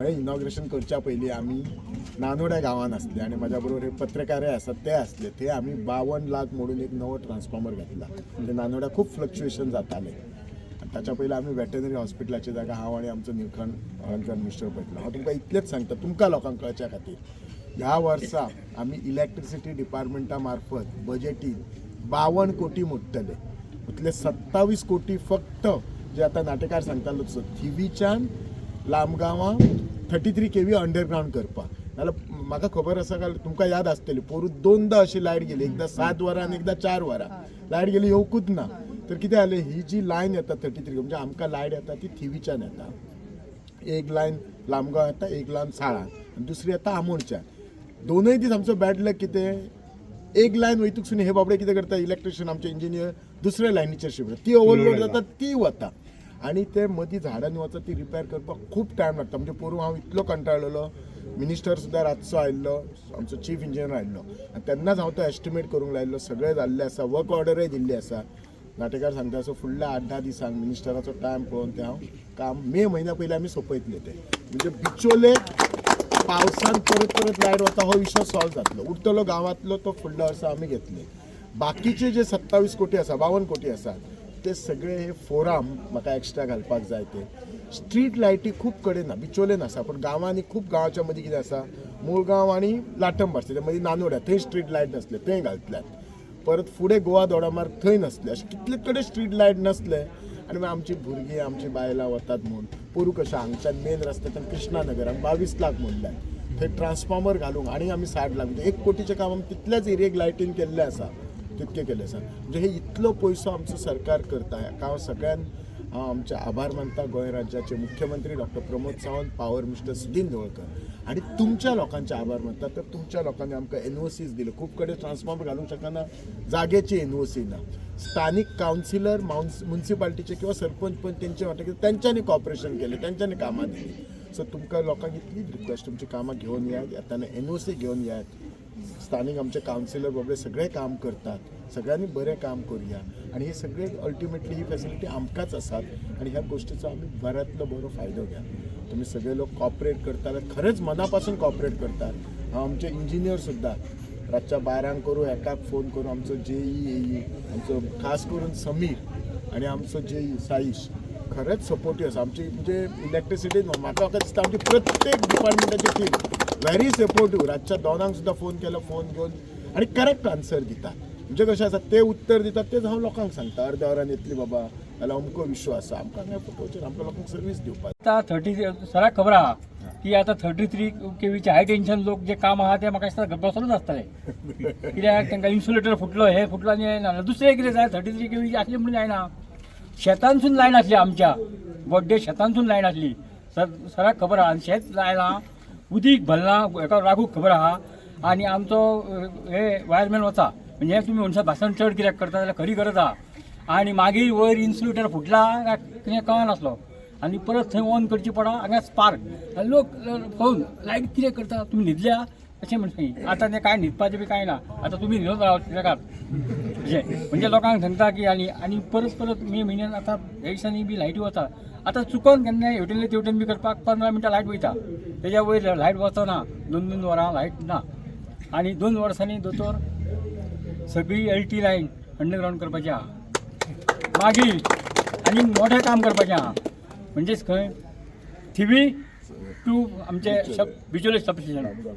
सगळें इनॉग्रेशन करच्या पयलीं आमी नानोड्या गांवांत आसले आनी म्हाज्या बरोबर हे पत्रकारूय आसात ते आसले. ते आमी 52 लाख मोडून एक नवो ट्रान्सफॉर्मर घातला. ते नानोड्या खूब फ्लक्च्युएशन जाताले आनी ताच्या पयलीं आमी वेटनरी हॉस्पिटलाची जागा हांव आनी आमचो निलखंड अळमकर मिनिस्टर पळयतलो. हांव तुमकां इतलेंच सांगता तुमकां लोकांक कळच्या खातीर, ह्या वर्सा आमी इलेक्ट्रिसिटी डिपार्टमेंटा मार्फत बजेटीन 52 कोटी मोडटले. इतले 27 कोटी फक्त जे आतां नाटेकार सांगतालो तसो थिवीच्यान लांबगांवां 33 kV अंडरग्रावंड करपाक. नाल्यार म्हाका खबर आसा काय तुमकां याद आसतली पोरूं 2दा अशी लायट गेली, एकदां 7 वरां आनी एकदां 4 वरां लायट गेली येवकूच ना. तर कितें जालें, ही जी लायन येता 33 म्हणजे आमकां लायट येता ती थिवीच्यान येता. एक लायन लांबगांव येता, एक लायन साळान आनी दुसरी येता आमोणच्यान. दोनूय दीस आमचो बॅड लक कितें, एक लायन वयतूकसून हे बाबडे कितें करता, इलेक्ट्रिशियन आमचे इंजिनियर दुसऱ्या लायनीचेर शिफ्ट ती ओवरलोड जाता ती वता आनी ते मदीं झाडांनी वचत ती रिपेर करपाक खूब टायम लागता. म्हणजे पोरूं हांव इतलो कंटाळलेलो, मिनिस्टर सुद्दां रातचो आयिल्लो, आमचो चीफ इंजिनियर आयिल्लो आनी तेन्नाच हांव तो एस्टिमेट करूंक लायिल्लो. सगळें जाल्लें आसा, वर्क ऑर्डरय दिल्ली आसा. नाटेकार सांगता सो फुडल्या 8-10 दिसांक मिनिस्टराचो टायम पळोवन ते हांव काम मे म्हयन्या पयलीं आमी सोंपयतले. ते म्हणजे बिचोले पावसान परत परत लायट वता हो विशय सॉल्व जातलो. उरतलो गांवांतलो तो फुडल्या वर्सा आमी घेतले. बाकीचे जे 27 कोटी आसा, 52 कोटी आसा ते सगळे हे फोराम म्हाका एक्स्ट्रा घालपाक जाय. ते स्ट्रीट लायटी खूब कडेन ना, बिचोलेन आसा पूण गांवांनी खूब गांवाच्या मदीं कितें आसा, मुळगांव आनी लाटंबार ते मदीं नानोड्या थंय स्ट्रीट लायट नसले थंय घालतल्यात. परत फुडें गोवा दोडामार्ग थंय नसले. अशे कितले कडेन स्ट्रीट लायट नसले आनी मागीर आमची भुरगीं आमची बायलां वतात म्हूण पोरूं कशें हांगच्यान मेन रस्त्याच्यान कृष्णानगर आमी 22 लाख मोडल्यात. थंय ट्रान्सफॉर्मर घालूंक आनी आमी 60 लाख म्हणजे 1 कोटीचें काम आमी तितल्याच एरियेक लायटीन केल्लें आसा, तितके केले आसा. म्हणजे हे इतलो पयसो आमचो सरकार करता. हांव सगळ्यान हांव आमचे आभार मानता गोंय राज्याचे मुख्यमंत्री doctor Pramod Sawant, power minister Sudin Dhavalkar आनी तुमच्या लोकांचे आभार मानता. तर तुमच्या लोकांनी आमकां एनओसीज दिल्यो. खूब कडेन ट्रान्सफॉर्मर घालूंक शकना, जागेची एनओसी ना. स्थानीक कावन्सिलर म्युन्सिपाल्टीचे किंवा सरपंच पण तेंचे वाटे तेंच्यांनी कॉपरेशन केलें, तेंच्यांनी कामां दिली. सो तुमकां लोकांक इतलीच रिक्वेस्ट, तुमची कामां घेवन येयात, येताना एनओसी घेवन येयात. स्थानीक आमचे कावन्सिलर बाबडे सगळे काम करतात, सगळ्यांनी बरें काम करुया आनी हे सगळे अल्टिमेटली ही फॅसिलिटी आमकांच आसात आनी ह्या गोष्टीचो आमी बऱ्यांतलो बरो फायदो घेया. तुमी सगळे लोक कॉपरेट करतात, खरेंच मनापासून कॉपरेट करतात. आमचे इंजिनियर सुद्दां रातच्या 12 करूं, एकाक फोन करून आमचो जेई आमचो खास करून समीर आनी आमचो जेई साईश खरेंच सपोर्टीव आसा. आमची म्हणजे इलेक्ट्रिसिटी म्हाका दिसता आमची प्रत्येक डिपार्टमेंटाची टीम व्हेरी सपोर्टीव. रातच्या 2 सुद्दां फोन केलो, फोन घेवन आनी करेक्ट आन्सर दितात. म्हणजे कशें आसा ते उत्तर दितात तेच हांव लोकांक सांगता. अर्द्या वरान येतली बाबा जाल्यार अमको विश्व आसा, आमकां काय फटोवचें, आमकां लोकांक सर्वीस दिवपाक. आता 30 सराक खबर आहा की आता 33 kVचे हाय टेन्शन लोक जे काम आहा ते म्हाका दिसता बसोनूच आसतले. कित्याक तांकां इन्सुलेटर फुटलो, हे फुटलो आनी हें ना. दुसरें कितें जाय, 33 kVची आसली म्हणून जायना. शेतांसून लायन आसली आमच्या बड्डे, शेतांसून लायन आसली. सराक खबर आहा. शेत लायलां, उदीक भरलां, हेका राखूक खबर आहा. आनी आमचो हे वायरमॅन वता म्हणजे तुमी म्हणटा भाशण चड कित्याक करता जाल्यार खरी गरज आहा. आनी मागीर वयर इन्सुलेटर फुटला कितें कळनासलो आनी परत थंय ऑन करची पडा. हांगा स्पार्क लोक पळोवन लायट कितें करता, तुमी न्हिदल्या अशें म्हणटा. आतां तें कांय न्हिदपाचें बी कांय ना. आतां तुमी न्हिदून रावत तेकात अशें म्हणजे लोकांक सांगता की आनी परत मे म्हयन्यान आतां हे दिसांनी बी लायटी वता. आतां चुकोन केन्ना हेवटेनले तेवटेन बी करपाक 15 मिनटां लायट वयता, तेज्या वयर लायट वचना. 2 वरां लायट ना. आनी 2 वर्सांनी दोतोर सगळी LT लायन अंडरग्रावंड करपाची आहा. मागीर आनी मोठें काम करपाचें आहा. म्हणजेच खंय थिवी टू आमचे बिचोले सबस्टेशन